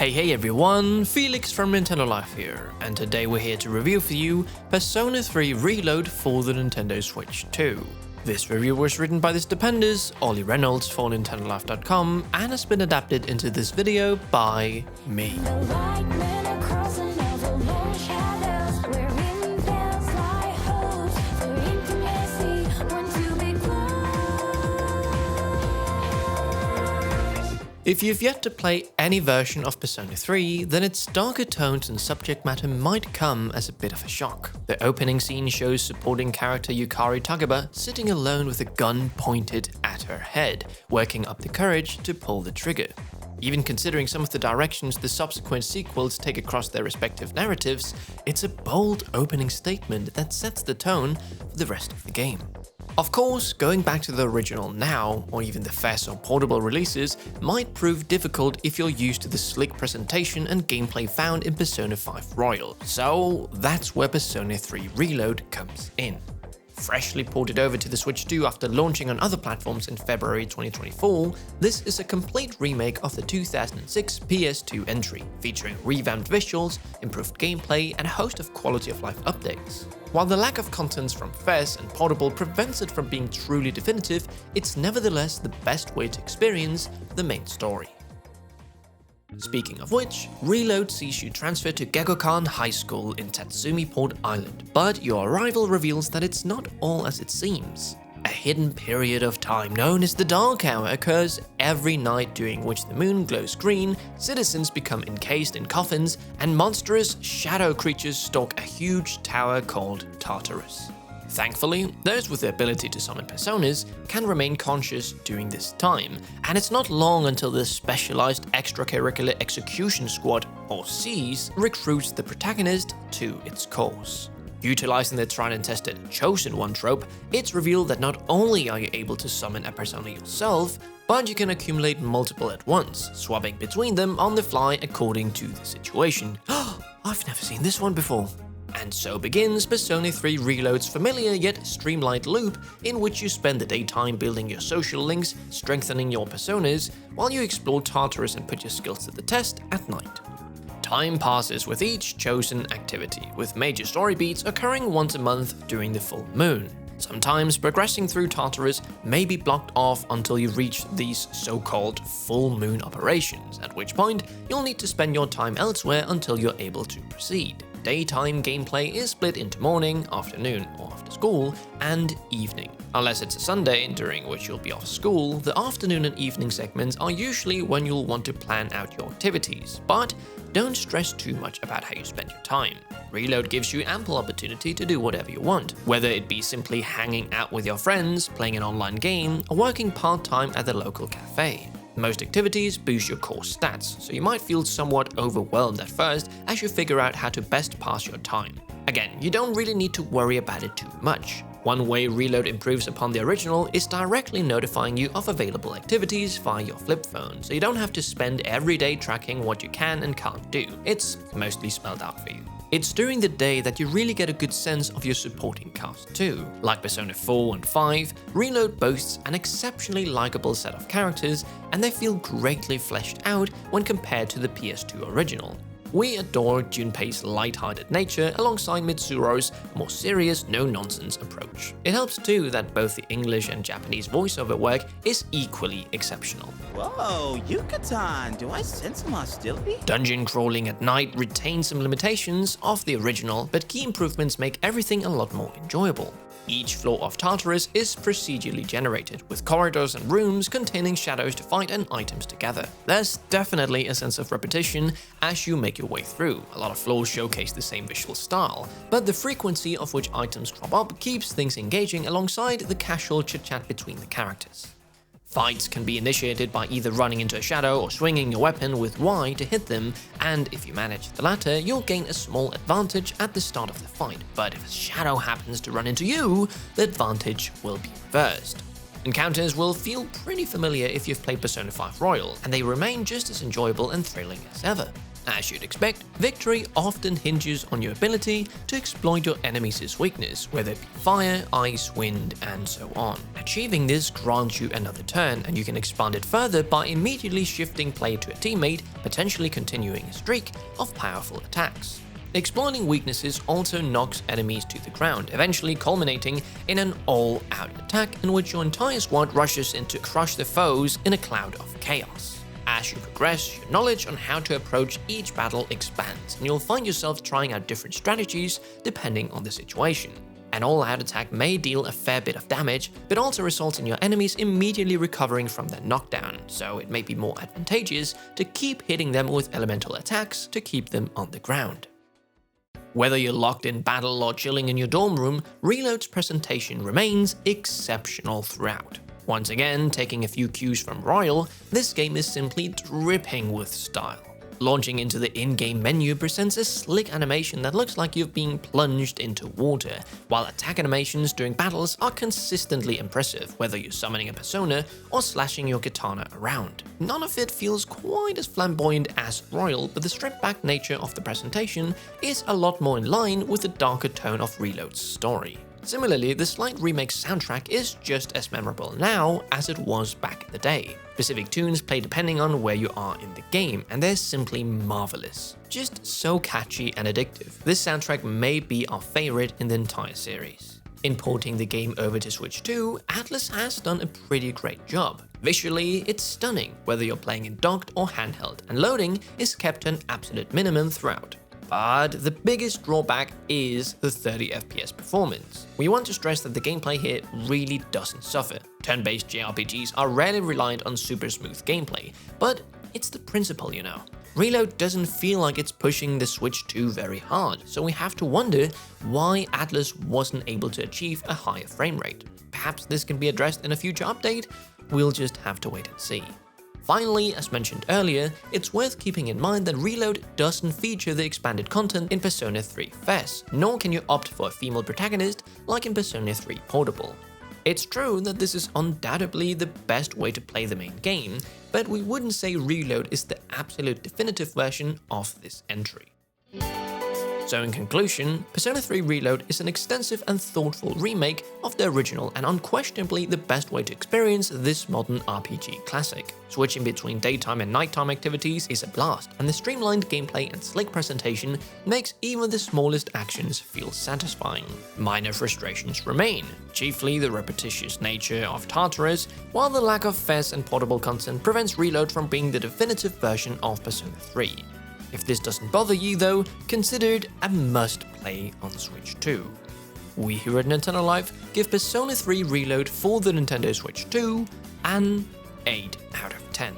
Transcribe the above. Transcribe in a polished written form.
Hey everyone, Felix from Nintendo Life here, and today we're here to review for you Persona 3 Reload for the Nintendo Switch 2. This review was written by the stupendous Ollie Reynolds for NintendoLife.com and has been adapted into this video by me. If you've yet to play any version of Persona 3, then its darker tones and subject matter might come as a bit of a shock. The opening scene shows supporting character Yukari Tagaba sitting alone with a gun pointed at her head, working up the courage to pull the trigger. Even considering some of the directions the subsequent sequels take across their respective narratives, it's a bold opening statement that sets the tone for the rest of the game. Of course, going back to the original now, or even the S.E.E.S or portable releases, might prove difficult if you're used to the slick presentation and gameplay found in Persona 5 Royal, so that's where Persona 3 Reload comes in. Freshly ported over to the Switch 2 after launching on other platforms in February 2024, this is a complete remake of the 2006 PS2 entry, featuring revamped visuals, improved gameplay, and a host of quality-of-life updates. While the lack of contents from S.E.E.S and Portable prevents it from being truly definitive, it's nevertheless the best way to experience the main story. Speaking of which, Reload sees you transfer to Gegokan High School in Tatsumi Port Island, but your arrival reveals that it's not all as it seems. A hidden period of time known as the Dark Hour occurs every night, during which the moon glows green, citizens become encased in coffins, and monstrous shadow creatures stalk a huge tower called Tartarus. Thankfully, those with the ability to summon personas can remain conscious during this time, and it's not long until the Specialized Extracurricular Execution Squad, or S.E.E.S, recruits the protagonist to its cause. Utilizing the tried and tested Chosen One trope, it's revealed that not only are you able to summon a persona yourself, but you can accumulate multiple at once, swapping between them on the fly according to the situation. I've never seen this one before. And so begins Persona 3 Reload's familiar yet streamlined loop, in which you spend the daytime building your social links, strengthening your personas, while you explore Tartarus and put your skills to the test at night. Time passes with each chosen activity, with major story beats occurring once a month during the full moon. Sometimes progressing through Tartarus may be blocked off until you reach these so-called full moon operations, at which point you'll need to spend your time elsewhere until you're able to proceed. Daytime gameplay is split into morning, afternoon or after school, and evening. Unless it's a Sunday, during which you'll be off school, the afternoon and evening segments are usually when you'll want to plan out your activities, but don't stress too much about how you spend your time. Reload gives you ample opportunity to do whatever you want, whether it be simply hanging out with your friends, playing an online game, or working part-time at the local cafe. Most activities boost your core stats, so you might feel somewhat overwhelmed at first as you figure out how to best pass your time. Again, you don't really need to worry about it too much. One way Reload improves upon the original is directly notifying you of available activities via your flip phone, so you don't have to spend every day tracking what you can and can't do. It's mostly spelled out for you. It's during the day that you really get a good sense of your supporting cast too. Like Persona 4 and 5, Reload boasts an exceptionally likable set of characters, and they feel greatly fleshed out when compared to the PS2 original. We adore Junpei's light-hearted nature alongside Mitsuru's more serious, no-nonsense approach. It helps too that both the English and Japanese voiceover work is equally exceptional. Whoa, Yucatan, do I sense some hostility? Dungeon crawling at night retains some limitations of the original, but key improvements make everything a lot more enjoyable. Each floor of Tartarus is procedurally generated, with corridors and rooms containing shadows to fight and items to gather. There's definitely a sense of repetition as you make your way through. A lot of floors showcase the same visual style, but the frequency of which items crop up keeps things engaging alongside the casual chit-chat between the characters. Fights can be initiated by either running into a shadow or swinging your weapon with Y to hit them, and if you manage the latter, you'll gain a small advantage at the start of the fight, but if a shadow happens to run into you, the advantage will be reversed. Encounters will feel pretty familiar if you've played Persona 5 Royal, and they remain just as enjoyable and thrilling as ever. As you'd expect, victory often hinges on your ability to exploit your enemies' weakness, whether it be fire, ice, wind, and so on. Achieving this grants you another turn, and you can expand it further by immediately shifting play to a teammate, potentially continuing a streak of powerful attacks. Exploiting weaknesses also knocks enemies to the ground, eventually culminating in an all-out attack in which your entire squad rushes in to crush the foes in a cloud of chaos. As you progress, your knowledge on how to approach each battle expands, and you'll find yourself trying out different strategies depending on the situation. An all-out attack may deal a fair bit of damage, but also results in your enemies immediately recovering from their knockdown, so it may be more advantageous to keep hitting them with elemental attacks to keep them on the ground. Whether you're locked in battle or chilling in your dorm room, Reload's presentation remains exceptional throughout. Once again, taking a few cues from Royal, this game is simply dripping with style. Launching into the in-game menu presents a slick animation that looks like you've been plunged into water, while attack animations during battles are consistently impressive, whether you're summoning a persona or slashing your katana around. None of it feels quite as flamboyant as Royal, but the stripped-back nature of the presentation is a lot more in line with the darker tone of Reload's story. Similarly, the slight remake soundtrack is just as memorable now as it was back in the day. Specific tunes play depending on where you are in the game, and they're simply marvelous. Just so catchy and addictive, this soundtrack may be our favorite in the entire series. In porting the game over to Switch 2, Atlus has done a pretty great job. Visually, it's stunning, whether you're playing in docked or handheld, and loading is kept to an absolute minimum throughout. But the biggest drawback is the 30 FPS performance. We want to stress that the gameplay here really doesn't suffer. Turn-based JRPGs are rarely reliant on super smooth gameplay, but it's the principle, you know. Reload doesn't feel like it's pushing the Switch 2 very hard, so we have to wonder why Atlus wasn't able to achieve a higher frame rate. Perhaps this can be addressed in a future update? We'll just have to wait and see. Finally, as mentioned earlier, it's worth keeping in mind that Reload doesn't feature the expanded content in Persona 3 S.E.E.S, nor can you opt for a female protagonist like in Persona 3 Portable. It's true that this is undoubtedly the best way to play the main game, but we wouldn't say Reload is the absolute definitive version of this entry. So in conclusion, Persona 3 Reload is an extensive and thoughtful remake of the original and unquestionably the best way to experience this modern RPG classic. Switching between daytime and nighttime activities is a blast, and the streamlined gameplay and slick presentation makes even the smallest actions feel satisfying. Minor frustrations remain, chiefly the repetitious nature of Tartarus, while the lack of S.E.E.S and portable content prevents Reload from being the definitive version of Persona 3. If this doesn't bother you though, consider it a must-play on Switch 2. We here at Nintendo Life give Persona 3 Reload for the Nintendo Switch 2 an 8 out of 10.